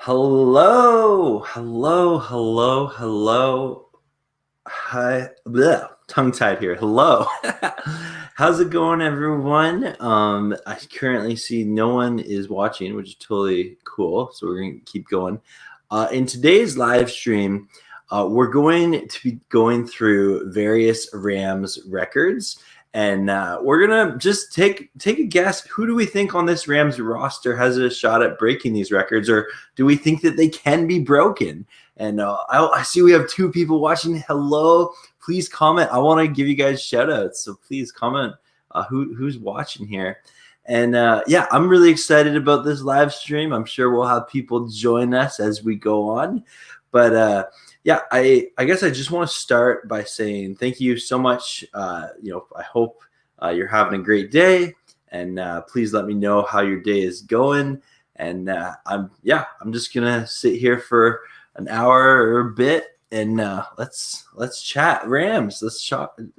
Hello, hello, hello, hello. Hi, bleh, tongue-tied here. Hello. How's it going, everyone? I currently see no one is watching, which is totally cool. So we're going to keep going. In today's live stream, we're going to be going through various Rams records. And we're gonna just take a guess. Who do we think on this Rams roster has a shot at breaking these records, or do we think that they can be broken? And I see we have two people watching. Hello, please comment. I want to give you guys shout outs, so please comment who's watching here. And yeah, I'm really excited about this live stream. I'm sure we'll have people join us as we go on. But yeah, I guess I just want to start by saying thank you so much. I hope you're having a great day, and please let me know how your day is going. And I'm just gonna sit here for an hour or a bit, and let's chat Rams. Let's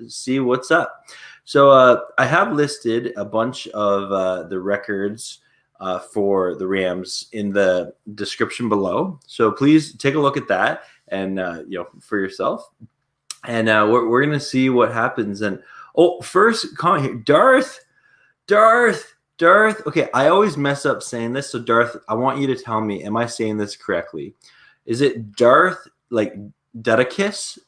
see what's up. So I have listed a bunch of the records for the Rams in the description below. So please take a look at that and for yourself. And we're gonna see what happens. And first comment here, Darth. Okay, I always mess up saying this, so Darth, I want you to tell me, am I saying this correctly? Is it Darth, like Dedicus?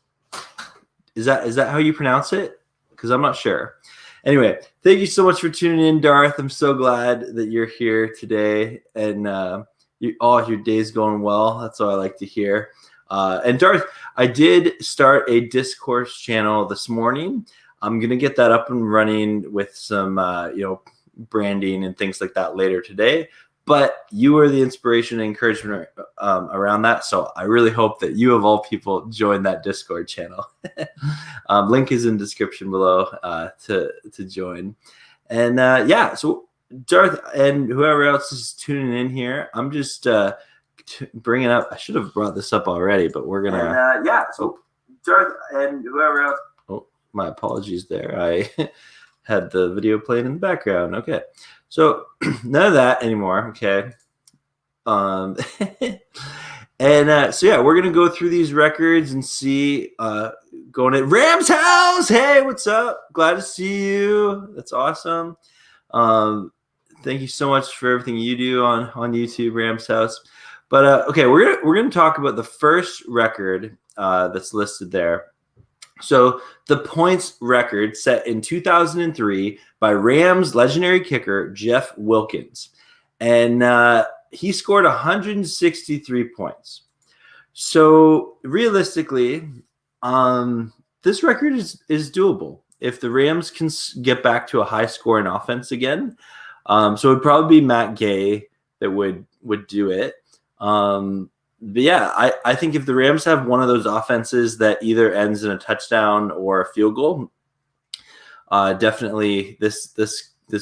Is that how you pronounce it? Because I'm not sure. Anyway, thank you so much for tuning in, Darth. I'm so glad that you're here today, and your day's going well. That's what I like to hear. And Darth, I did start a Discourse channel this morning. I'm gonna get that up and running with some branding and things like that later today. But you were the inspiration and encouragement around that. So I really hope that you, of all people, join that Discord channel. Link is in description below to join. And yeah, so Darth and whoever else is tuning in here, I'm just bringing up. I should have brought this up already, but we're going to. So Darth and whoever else. Oh, my apologies there. I had the video playing in the background. Okay. So none of that anymore. Okay. And so yeah, we're gonna go through these records and see. Going at Rams house. Hey, what's up? Glad to see you. That's awesome. Thank you so much for everything you do on YouTube, Rams house. But okay, we're gonna talk about the first record that's listed there. So the points record set in 2003 by Rams legendary kicker Jeff Wilkins. And he scored 163 points. So realistically, this record is doable if the Rams can get back to a high scoring offense again. So it would probably be Matt Gay that would do it. But yeah, I think if the Rams have one of those offenses that either ends in a touchdown or a field goal, definitely this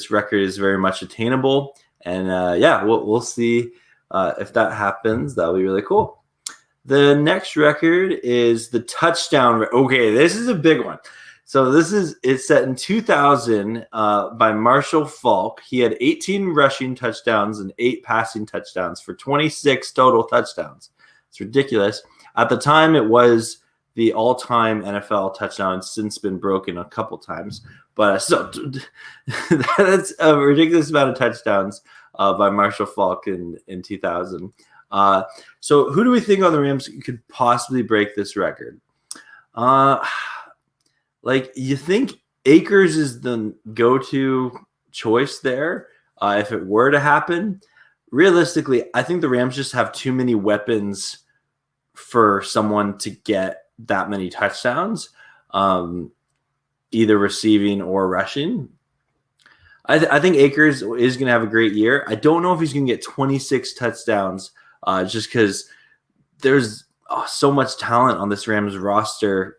record is very much attainable. And yeah, we'll see if that happens. That'll be really cool. The next record is the touchdown. Okay, this is a big one. So it's set in 2000 by Marshall Faulk. He had 18 rushing touchdowns and 8 passing touchdowns for 26 total touchdowns. It's ridiculous. At the time, it was the all-time NFL touchdown. It's since been broken a couple times. But so that's a ridiculous amount of touchdowns by Marshall Faulk in 2000. So who do we think on the Rams could possibly break this record? Like, you think Akers is the go-to choice there if it were to happen? Realistically, I think the Rams just have too many weapons for someone to get that many touchdowns, either receiving or rushing. I think Akers is going to have a great year. I don't know if he's going to get 26 touchdowns just because there's so much talent on this Rams roster,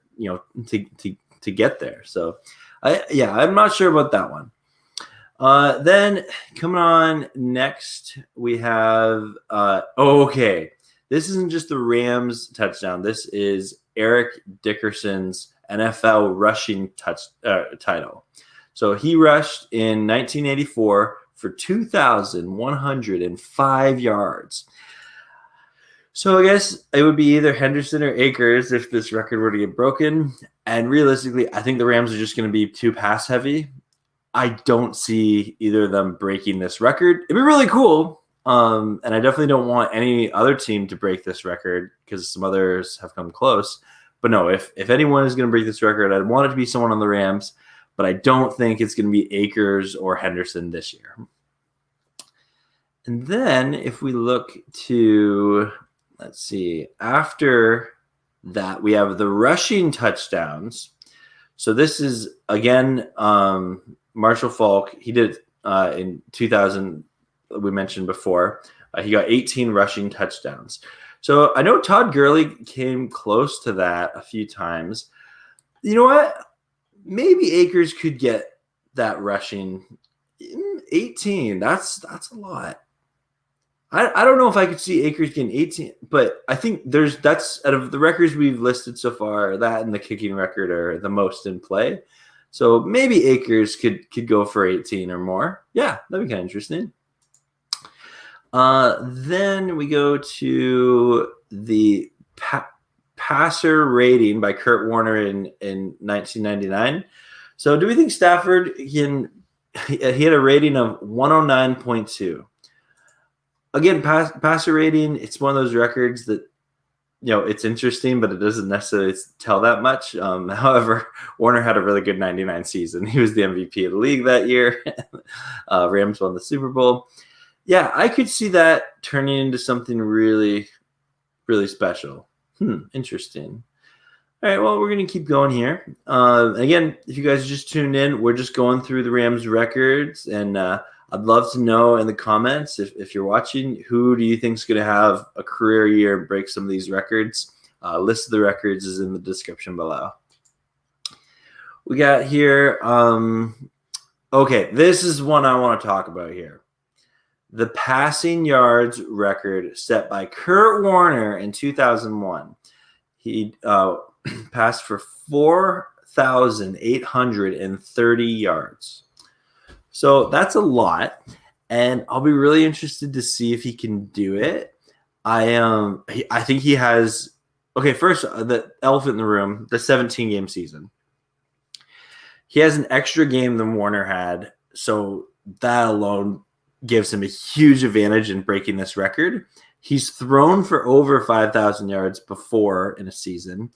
to get there. So, I'm not sure about that one. Then coming on next, we have okay. This isn't just the Rams touchdown. This is Eric Dickerson's NFL rushing title. So he rushed in 1984 for 2,105 yards. So I guess it would be either Henderson or Akers if this record were to get broken. And realistically, I think the Rams are just going to be too pass heavy. I don't see either of them breaking this record. It'd be really cool. And I definitely don't want any other team to break this record because some others have come close. But no, if anyone is going to break this record, I'd want it to be someone on the Rams. But I don't think it's going to be Akers or Henderson this year. And then if we look to, let's see, after that, we have the rushing touchdowns. So this is, again, Marshall Faulk. He did in 2000, we mentioned before. He got 18 rushing touchdowns. So I know Todd Gurley came close to that a few times. You know what? Maybe Akers could get that rushing 18. That's a lot. I don't know if I could see Akers getting 18, but I think that's out of the records we've listed so far, that and the kicking record are the most in play. So maybe Akers could go for 18 or more. Yeah, that'd be kind of interesting. Then we go to the passer rating by Kurt Warner in 1999. So do we think Stafford he had a rating of 109.2? Again, passer rating, it's one of those records that, it's interesting, but it doesn't necessarily tell that much. However, Warner had a really good 99 season. He was the MVP of the league that year. Rams won the Super Bowl. Yeah, I could see that turning into something really, really special. Interesting. All right, well, we're going to keep going here. Again, if you guys just tuned in, we're just going through the Rams records, and I'd love to know in the comments, if you're watching, who do you think is going to have a career year and break some of these records? List of the records is in the description below. We got here, okay, this is one I want to talk about here. The passing yards record set by Kurt Warner in 2001. He passed for 4,830 yards. So that's a lot, and I'll be really interested to see if he can do it. I think he has. Okay, first, the elephant in the room: the 17-game season. He has an extra game than Warner had, so that alone gives him a huge advantage in breaking this record. He's thrown for over 5,000 yards before in a season,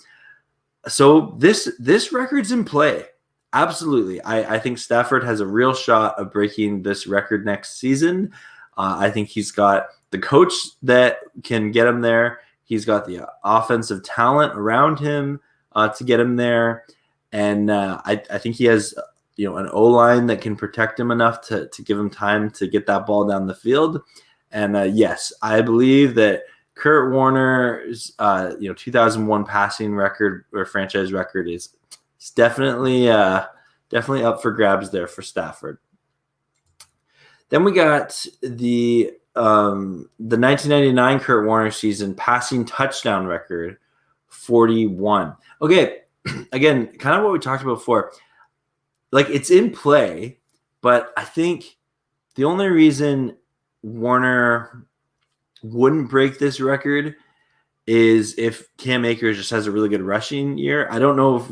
so this record's in play. Absolutely. I think Stafford has a real shot of breaking this record next season. I think he's got the coach that can get him there. He's got the offensive talent around him to get him there. And I think he has an O-line that can protect him enough to give him time to get that ball down the field. And yes, I believe that Kurt Warner's 2001 passing record or franchise record is definitely up for grabs there for Stafford. Then we got the 1999 Kurt Warner season passing touchdown record, 41. Okay, again, kind of what we talked about before. Like, it's in play, but I think the only reason Warner wouldn't break this record is if Cam Akers just has a really good rushing year. I don't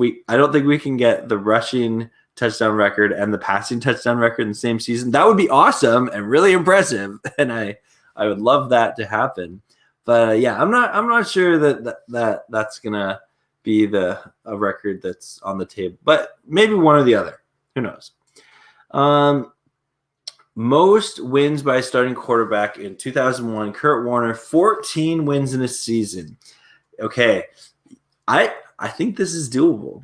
think we can get the rushing touchdown record and the passing touchdown record in the same season. That would be awesome and really impressive, and I would love that to happen. But yeah, I'm not sure that's gonna be a record that's on the table. But maybe one or the other. Who knows? Most wins by a starting quarterback in 2001, Kurt Warner, 14 wins in a season. Okay, I think this is doable.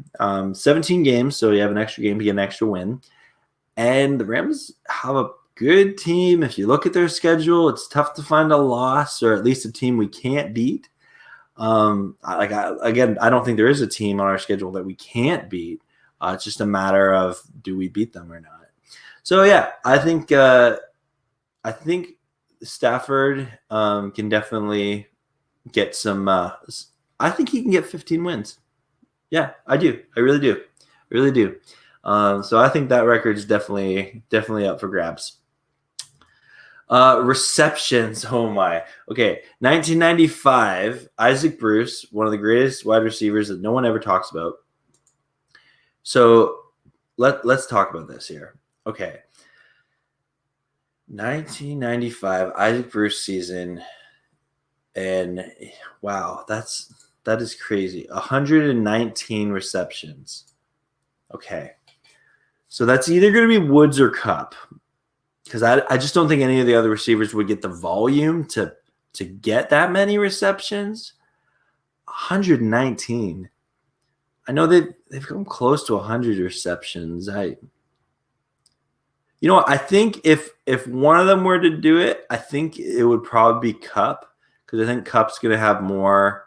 17 games, so you have an extra game to get an extra win. And the Rams have a good team. If you look at their schedule, it's tough to find a loss, or at least a team we can't beat. I don't think there is a team on our schedule that we can't beat. It's just a matter of, do we beat them or not? So yeah, I think Stafford can definitely get some. I think he can get 15 wins. Yeah, I do. I really do. So I think that record is definitely up for grabs. Receptions. Oh my. Okay. 1995, Isaac Bruce, one of the greatest wide receivers that no one ever talks about. So let's talk about this here. Okay. 1995, Isaac Bruce season. And wow, that is crazy. 119 receptions. Okay. So that's either going to be Woods or Cup. Because I just don't think any of the other receivers would get the volume to get that many receptions. 119. I know they've come close to 100 receptions. You know what? I think if one of them were to do it, I think it would probably be Cup, because I think Cup's going to have more,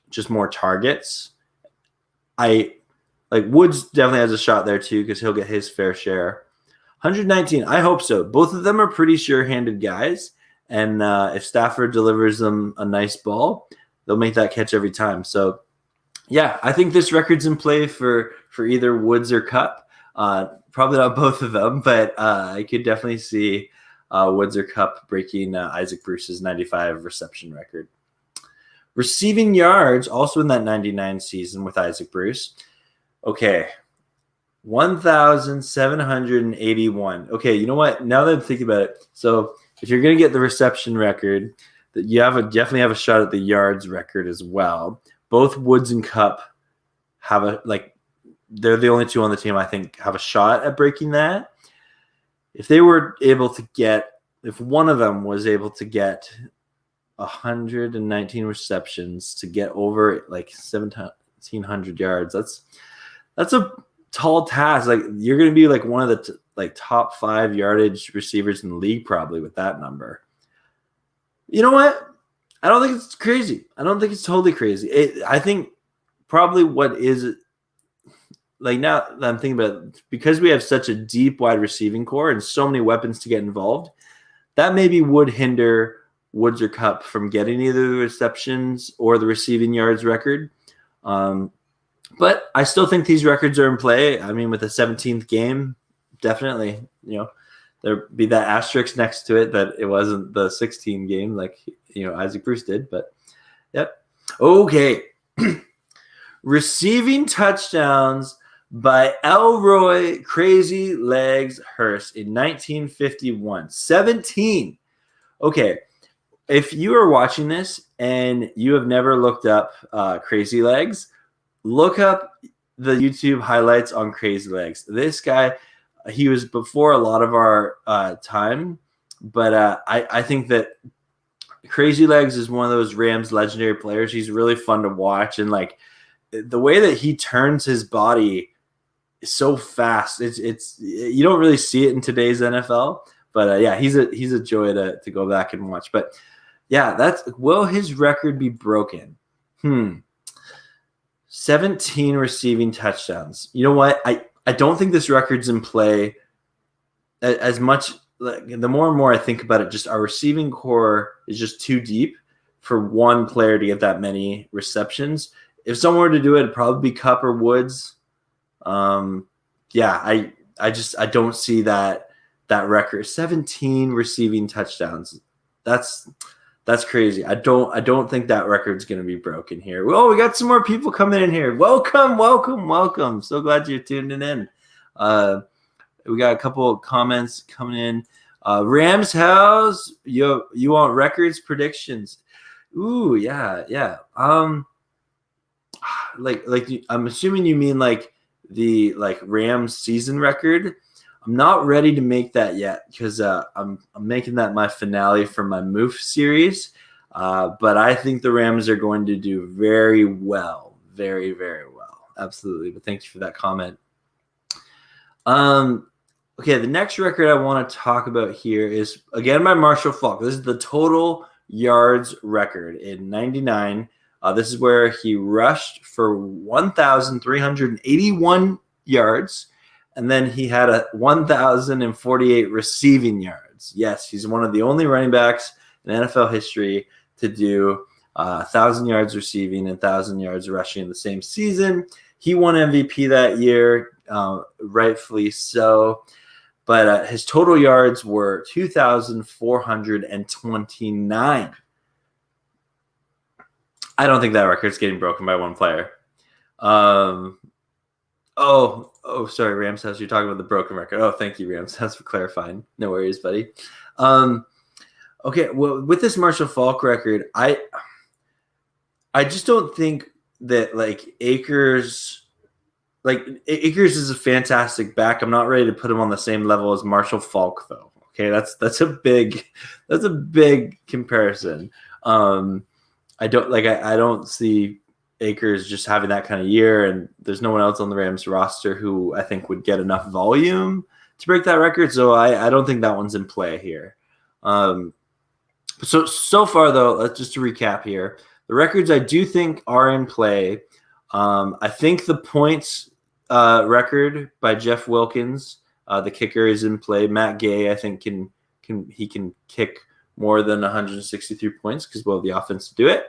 just more targets. Woods definitely has a shot there too, because he'll get his fair share. 119. I hope so. Both of them are pretty sure-handed guys, and if Stafford delivers them a nice ball, they'll make that catch every time. So, yeah, I think this record's in play for either Woods or Cup. Probably not both of them, but I could definitely see Woods or Cup breaking Isaac Bruce's 95 reception record. Receiving yards, also in that 99 season with Isaac Bruce. Okay. 1,781. Okay, you know what? Now that I'm thinking about it, so if you're going to get the reception record, that you definitely have a shot at the yards record as well. Both Woods and Cup have they're the only two on the team I think have a shot at breaking that. If one of them was able to get 119 receptions to get over 1,700 yards, that's a tall task. You're going to be one of the top 5 yardage receivers in the league probably with that number. You know what? I don't think it's crazy. I don't think it's totally crazy. I think probably what is now that I'm thinking about it, because we have such a deep wide receiving core and so many weapons to get involved, that maybe would hinder Woods or Cup from getting either the receptions or the receiving yards record. But I still think these records are in play. I mean, with the 17th game, definitely, there be that asterisk next to it that it wasn't the 16 game Isaac Bruce did. But, yep. Okay. Receiving touchdowns by Elroy Crazylegs Hirsch in 1951. 17. Okay. If you are watching this and you have never looked up Crazylegs, look up the YouTube highlights on Crazylegs. This guy, he was before a lot of our time, but I think that Crazylegs is one of those Rams legendary players. He's really fun to watch, and the way that he turns his body is so fast. It's you don't really see it in today's NFL, but yeah, he's a joy to go back and watch. But yeah, will his record be broken? 17 receiving touchdowns. You know what? I don't think this record's in play as much. The more and more I think about it, just our receiving core is just too deep for one player to get that many receptions. If someone were to do it, it'd probably be Cup or Woods. I don't see that record. 17 receiving touchdowns. That's crazy. I don't think that record's going to be broken here. Oh, we got some more people coming in here. Welcome. So glad you're tuning in. We got a couple of comments coming in. Rams house, you want records predictions? Ooh, yeah. I'm assuming you mean the Rams season record. I'm not ready to make that yet because I'm making that my finale for my Moof series. But I think the Rams are going to do very well. Very, very well. Absolutely. But thank you for that comment. Okay, the next record I want to talk about here is, again, by Marshall Faulk. This is the total yards record in 99. This is where he rushed for 1,381 yards. And then he had 1,048 receiving yards. Yes, he's one of the only running backs in NFL history to do 1,000 yards receiving and 1,000 yards rushing in the same season. He won MVP that year, rightfully so. But his total yards were 2,429. I don't think that record's getting broken by one player. Sorry, Rams House. You're talking about the broken record. Oh, thank you, Rams House, for clarifying. No worries, buddy. Okay, well, with this Marshall Faulk record, I just don't think that Akers is a fantastic back. I'm not ready to put him on the same level as Marshall Faulk, though. Okay, that's a big comparison. I don't see Akers just having that kind of year, and there's no one else on the Rams roster who I think would get enough volume to break that record. So I don't think that one's in play here. So far though, let's just to recap here. The records I do think are in play. I think the points record by Jeff Wilkins, the kicker, is in play. Matt Gay, I think can kick more than 163 points because we'll have the offense to do it.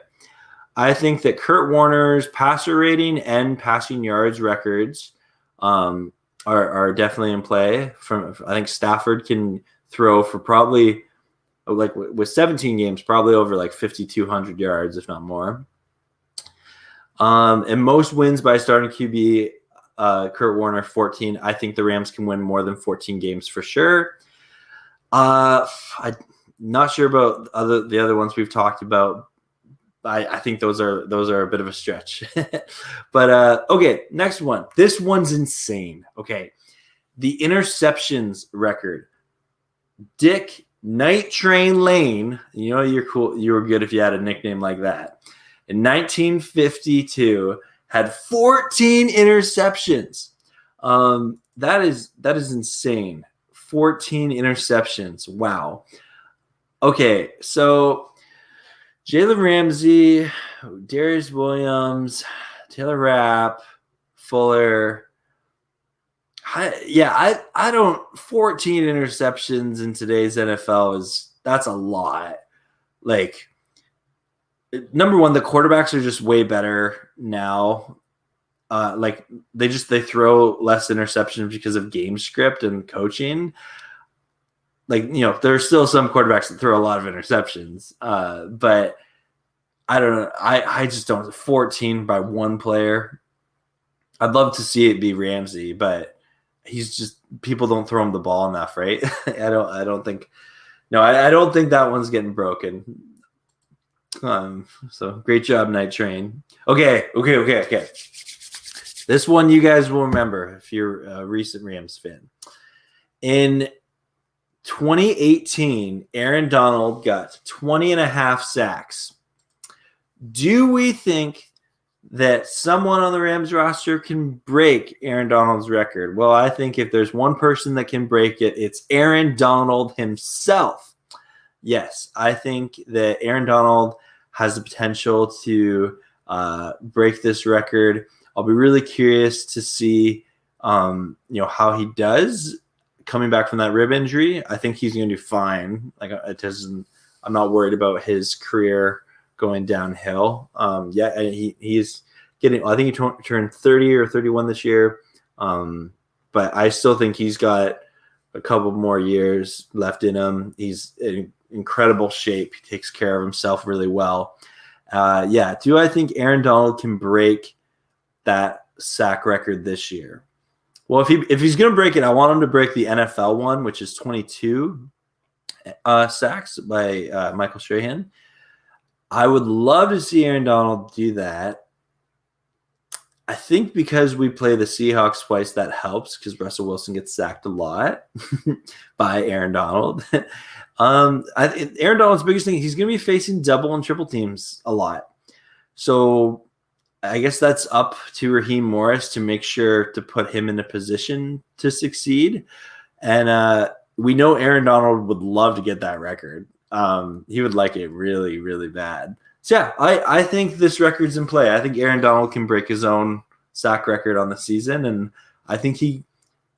I think that Kurt Warner's passer rating and passing yards records are definitely in play. I think Stafford can throw for probably with 17 games, probably over 5,200 yards, if not more. And most wins by starting QB, Kurt Warner 14. I think the Rams can win more than 14 games for sure. I'm not sure about the other ones we've talked about. I think those are a bit of a stretch. But okay, next one. This one's insane. Okay, the interceptions record. Dick Night Train Lane. You know you're cool. You were good if you had a nickname like that. In 1952, had 14 interceptions. That is insane. 14 interceptions. Wow. Okay, so Jalen Ramsey, Darius Williams, Taylor Rapp, Fuller. I don't. 14 interceptions in today's NFL that's a lot. Number one, the quarterbacks are just way better now. They throw less interceptions because of game script and coaching. There's still some quarterbacks that throw a lot of interceptions. But I don't know. I just don't. 14 by one player. I'd love to see it be Ramsey, but people don't throw him the ball enough, right? I don't think that one's getting broken. So great job, Night Train. Okay. This one you guys will remember if you're a recent Rams fan. In 2018, Aaron Donald got 20 and a half sacks. Do we think that someone on the Rams roster can break Aaron Donald's record? Well, I think if there's one person that can break it, it's Aaron Donald himself. Yes, I think that Aaron Donald has the potential to break this record. I'll be really curious to see how he does coming back from that rib injury. I think he's going to do fine. I'm not worried about his career going downhill. He's getting. I think he turned 30 or 31 this year. But I still think he's got a couple more years left in him. He's in incredible shape. He takes care of himself really well. Do I think Aaron Donald can break that sack record this year? Well, if he's going to break it, I want him to break the NFL one, which is 22 sacks by Michael Strahan. I would love to see Aaron Donald do that. I think because we play the Seahawks twice, that helps because Russell Wilson gets sacked a lot by Aaron Donald. Aaron Donald's biggest thing, he's going to be facing double and triple teams a lot. So I guess that's up to Raheem Morris to make sure to put him in a position to succeed. And we know Aaron Donald would love to get that record. He would like it really, really bad. So, I think this record's in play. I think Aaron Donald can break his own sack record on the season. And I think you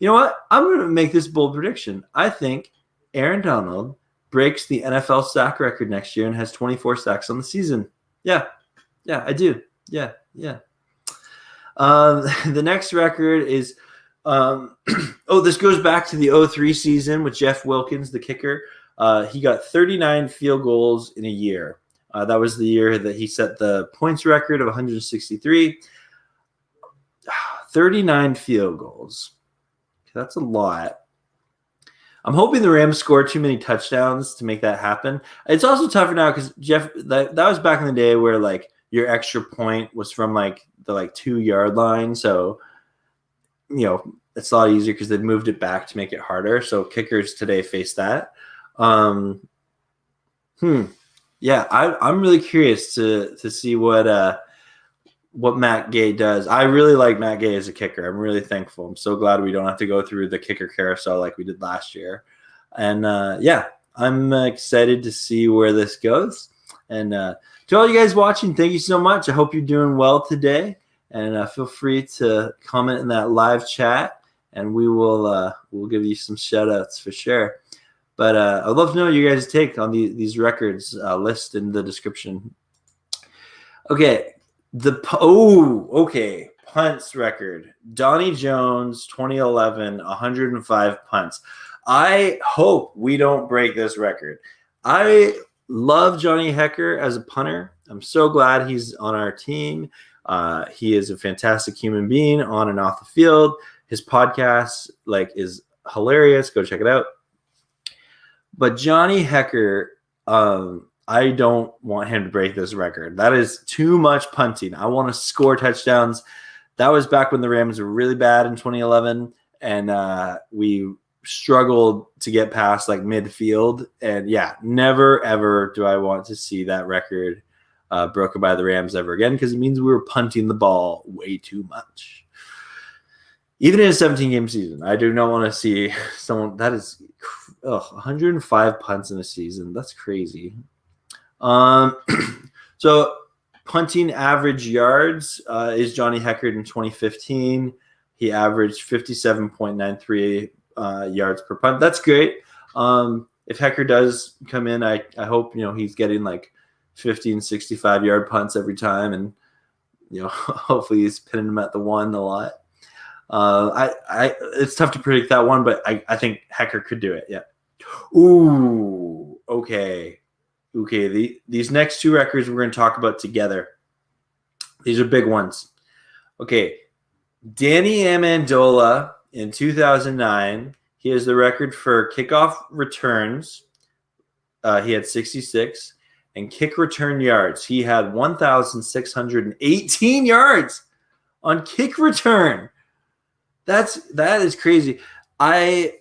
know what? I'm going to make this bold prediction. I think Aaron Donald breaks the NFL sack record next year and has 24 sacks on the season. Yeah, I do. Yeah. The next record is This goes back to the 03 season with Jeff Wilkins, the kicker. He got 39 field goals in a year. That was the year that he set the points record of 163. 39 field goals. That's a lot. I'm hoping the Rams score too many touchdowns to make that happen. It's also tougher now because Jeff, that was back in the day where like your extra point was from like the 2-yard line. So, it's a lot easier because they've moved it back to make it harder. So kickers today face that. Yeah, I'm really curious to see what Matt Gay does. I really like Matt Gay as a kicker. I'm really thankful. I'm so glad we don't have to go through the kicker carousel like we did last year. And I'm excited to see where this goes. And to all you guys watching, thank you so much. I hope you're doing well today. And feel free to comment in that live chat, and we'll give you some shout outs for sure. But I'd love to know your guys' take on these records. List in the description. Okay. Punts record. Donnie Jones, 2011, 105 punts. I hope we don't break this record. I love Johnny Hekker as a punter. I'm so glad he's on our team. He is a fantastic human being on and off the field. His podcast is hilarious. Go check it out. But Johnny Hekker, I don't want him to break this record. That is too much punting. I want to score touchdowns. That was back when the Rams were really bad in 2011, and we struggled to get past midfield. And never ever do I want to see that record broken by the Rams ever again, because it means we were punting the ball way too much. Even in a 17-game season, I do not want to see someone that is 105 punts in a season. That's crazy. So punting average yards is Johnny Hekker in 2015. He averaged 57.93 yards per punt. That's great. If Hekker does come in, I hope he's getting 50 and 65-yard punts every time, and hopefully he's pinning them at the one a lot. It's tough to predict that one, but I think Hekker could do it. Yeah. Ooh. Okay. These next two records we're going to talk about together. These are big ones. Okay. Danny Amendola in 2009. He has the record for kickoff returns. He had 66. And kick return yards. He had 1,618 yards on kick return. That is crazy. Danny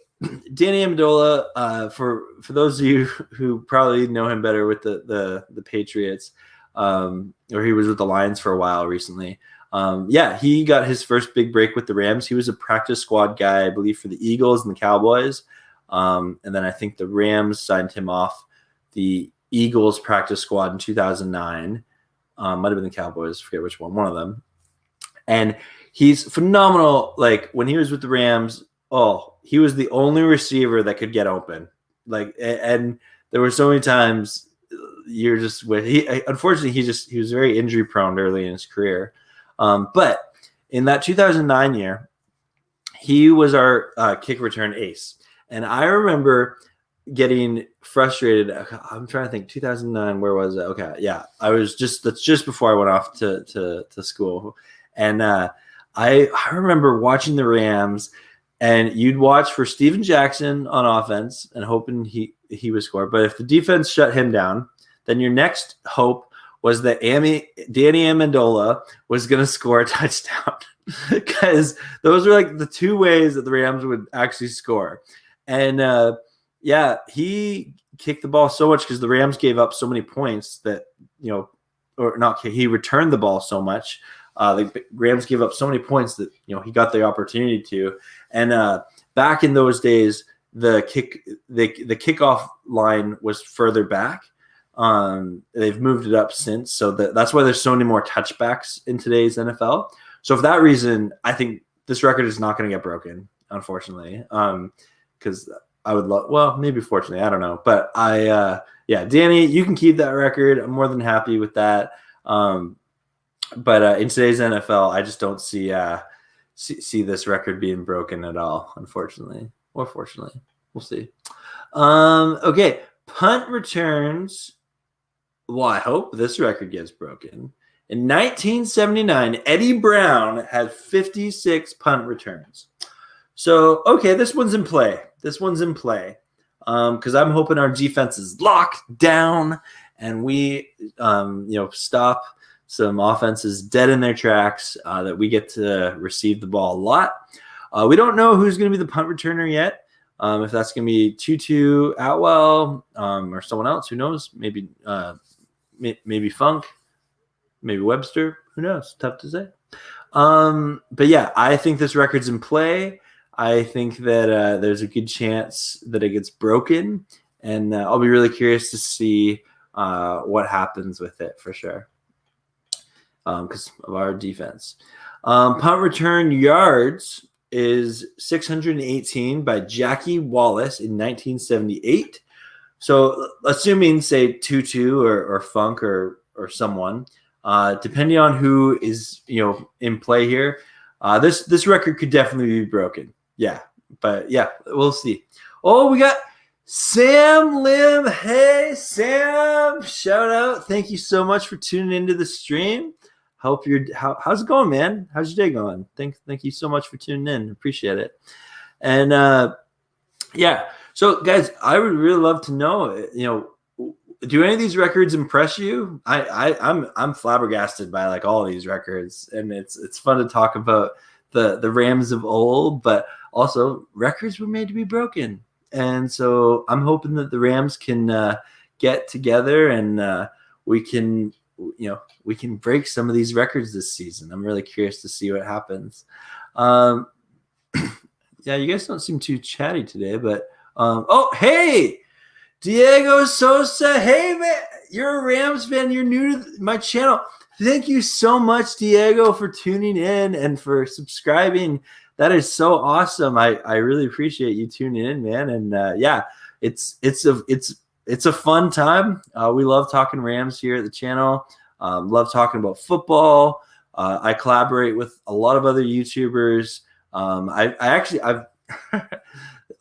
Amendola, for those of you who probably know him better with the Patriots, or he was with the Lions for a while recently. He got his first big break with the Rams. He was a practice squad guy, I believe, for the Eagles and the Cowboys. And then I think the Rams signed him off the Eagles practice squad in 2009. Might have been the Cowboys. Forget which one of them. And he's phenomenal. When he was with the Rams, he was the only receiver that could get open. And there were so many times you're just with unfortunately he was very injury prone early in his career. But in that 2009 year, he was our kick return ace. And I remember getting frustrated. I'm trying to think. 2009. Where was it? Okay, yeah. That's just before I went off to school, and I remember watching the Rams, and you'd watch for Steven Jackson on offense and hoping he would score. But if the defense shut him down, then your next hope was that Danny Amendola was going to score a touchdown, because those were the two ways that the Rams would actually score, and. He kicked the ball so much because the Rams gave up so many points that, he returned the ball so much. The Rams gave up so many points that, he got the opportunity to. And back in those days, the kickoff line was further back. They've moved it up since. So that's why there's so many more touchbacks in today's NFL. So for that reason, I think this record is not going to get broken, unfortunately, because I would love, well, maybe fortunately, I don't know. But Danny, you can keep that record. I'm more than happy with that. But in today's NFL, I just don't see see this record being broken at all, unfortunately, or fortunately. We'll see. Okay, punt returns. Well, I hope this record gets broken. In 1979, Eddie Brown had 56 punt returns. So, okay, this one's in play. Because I'm hoping our defense is locked down and we, stop some offenses dead in their tracks, that we get to receive the ball a lot. We don't know who's going to be the punt returner yet. If that's going to be Tutu, Atwell, or someone else, who knows? Maybe Funk, maybe Webster. Who knows? Tough to say. But yeah, I think this record's in play. I think that there's a good chance that it gets broken, and I'll be really curious to see what happens with it for sure, because of our defense. Punt return yards is 618 by Jackie Wallace in 1978. So assuming, say, Tutu or Funk or someone, depending on who is in play here, this record could definitely be broken. Yeah, but yeah, we'll see. Oh, we got Sam Lim. Hey, Sam! Shout out! Thank you so much for tuning into the stream. Hope how's it going, man? How's your day going? Thank you so much for tuning in. Appreciate it. And yeah. So, guys, I would really love to know, do any of these records impress you? I'm flabbergasted by like all of these records, and it's fun to talk about the Rams of old, but also records were made to be broken, and so I'm hoping that the Rams can get together and we can break some of these records this season. I'm really curious to see what happens. Yeah, you guys don't seem too chatty today, but. Oh, hey, Diego Sosa. Hey, man, you're a Rams fan. You're new to my channel. Thank you so much, Diego, for tuning in and for subscribing. That is so awesome. I really appreciate you tuning in, man. And yeah, it's a fun time. We love talking Rams here at the channel. Love talking about football. I collaborate with a lot of other YouTubers. I've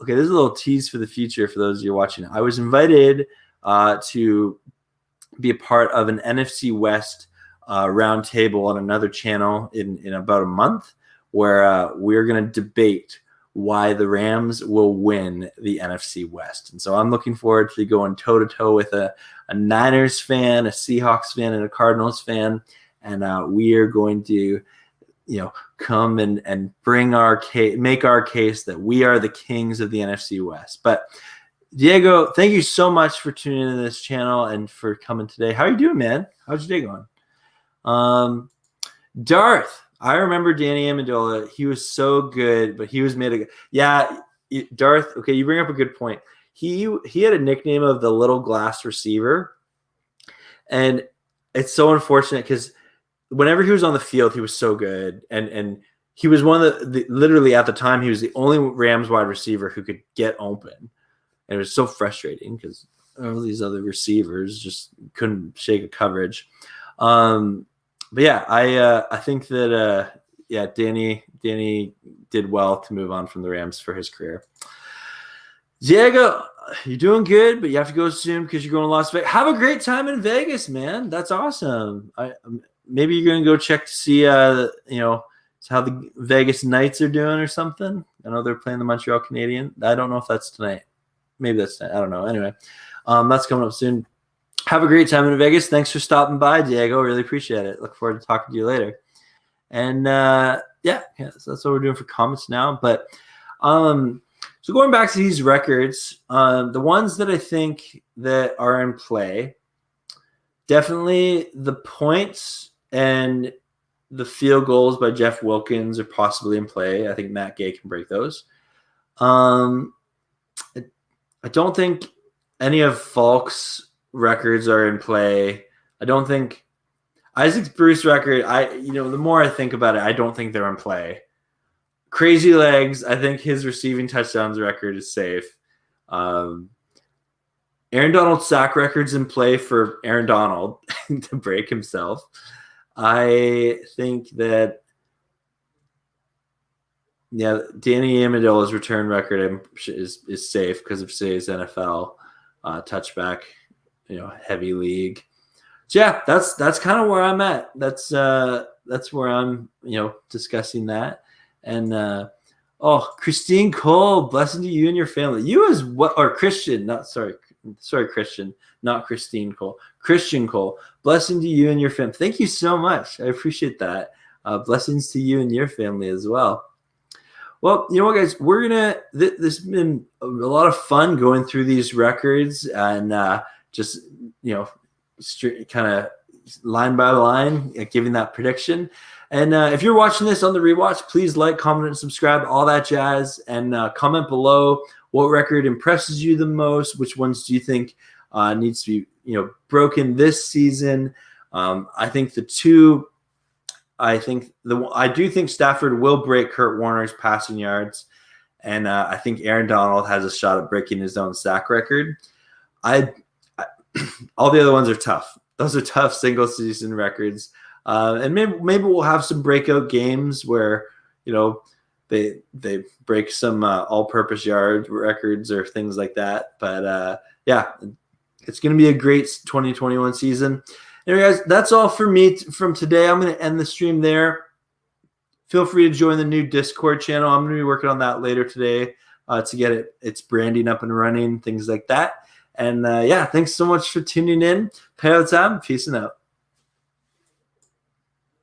okay, this is a little tease for the future for those of you watching. I was invited to be a part of an NFC West roundtable on another channel in about a month, where we're going to debate why the Rams will win the NFC West. And so I'm looking forward to going toe-to-toe with a Niners fan, a Seahawks fan, and a Cardinals fan. And we are going to come and bring our case, make our case that we are the kings of the NFC West. But Diego, thank you so much for tuning into this channel and for coming today. How are you doing, man? How's your day going? Darth, I remember Danny Amendola. He was so good, but he was Darth. Okay, you bring up a good point. He had a nickname of the little glass receiver, and it's so unfortunate because whenever he was on the field, he was so good. And he was one of the literally at the time, he was the only Rams wide receiver who could get open. And it was so frustrating because all these other receivers just couldn't shake a coverage. But yeah, I think that, Danny did well to move on from the Rams for his career. Diego, you're doing good, but you have to go soon because you're going to Las Vegas. Have a great time in Vegas, man. That's awesome. Maybe you're going to go check to see, how the Vegas Knights are doing or something. I know they're playing the Montreal Canadiens. I don't know if that's tonight. Maybe that's tonight. I don't know. Anyway, that's coming up soon. Have a great time in Vegas. Thanks for stopping by, Diego. Really appreciate it. Look forward to talking to you later. And, so that's what we're doing for comments now. But so going back to these records, the ones that I think that are in play, definitely the points and the field goals by Jeff Wilkins are possibly in play. I think Matt Gay can break those. I don't think any of Faulk's records are in play. I don't think Isaac's Bruce record, the more I think about it, I don't think they're in play. Crazylegs, I think his receiving touchdowns record is safe. Aaron Donald's sack record's in play for Aaron Donald to break himself. I think that Yeah, Danny Amendola's return record is safe because of today's NFL touchback, heavy league. So yeah, that's kind of where I'm at. That's where I'm, discussing that. And Christine Cole, blessing to you and your family. You as what? Or Christian, Christian, not Christine Cole. Christian Cole, blessing to you and your family. Thank you so much. I appreciate that. Blessings to you and your family as well. Well, you know what, guys, we're gonna. This has been a lot of fun going through these records and just kind of line by line, giving that prediction. And if you're watching this on the rewatch, please like, comment, and subscribe, all that jazz. And comment below what record impresses you the most. Which ones do you think needs to be broken this season? I think I do think Stafford will break Kurt Warner's passing yards, and I think Aaron Donald has a shot at breaking his own sack record. All the other ones are tough. Those are tough single season records, and maybe we'll have some breakout games where they break some all-purpose yard records or things like that. But yeah, it's going to be a great 2021 season. Anyway, guys, that's all for me from today. I'm going to end the stream there. Feel free to join the new Discord channel. I'm going to be working on that later today to get its branding up and running, things like that. And yeah, thanks so much for tuning in. Payout time. Peace and out.